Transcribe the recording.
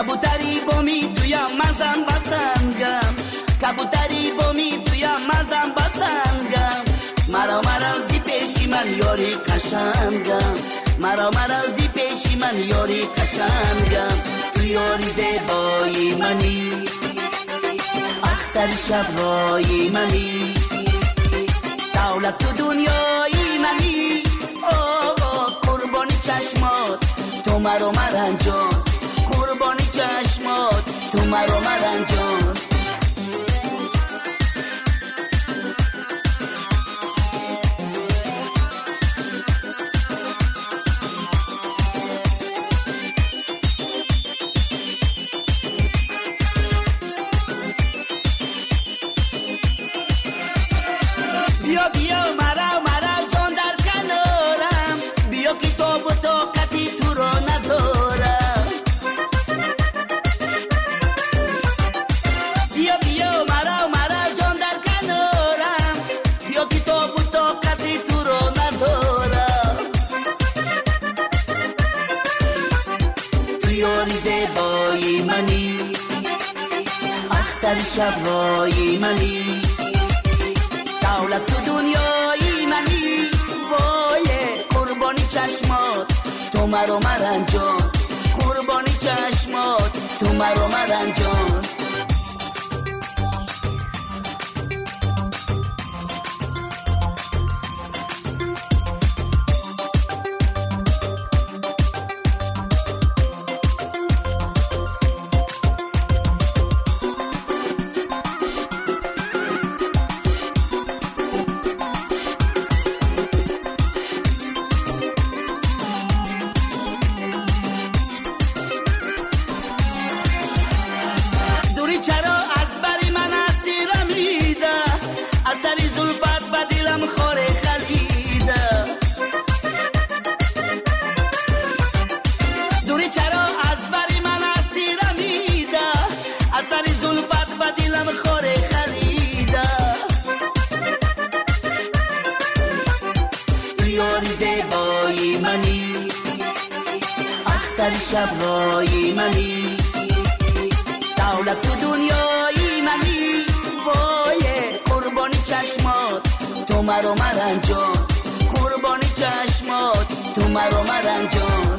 kabutari bomi tuym mazam basangam kabutari bomi tuym mazam basangam maro zi peshi man yori qashangam maro zi peshi man yori qashangam tu yori zeboyi mani akhtar shabroyi mani davlat tu dunyoyi mani qurboni chashmot tu maro maranjon qurboni chashmot tu maro maranjon بیا مرا جان در کنارم بیا که تو و طاقتی تو را ندارم بیا مرا جان در کنارم بیا که تو و طاقتی تو را ندارم تو یاری زیبایی منی اختر شبرایی منی دولت تو دنیایی منی وای قربانی چشمات تو مرا مرنجان قربانی چشمات تو مرا مرنجان چرا از بری من هستی رمیده از سری زلفت به دلم خوره خلیده دوری چرا از بری من هستی رمیده از سری زلفت به دلم خوره خلیده تو یاری زیبایی منی اختر شبرایی منی دولت تو دنیایی منی وای قربانی چشمات تو مرا مرنجان قربانی چشمات تو مرا مرنجان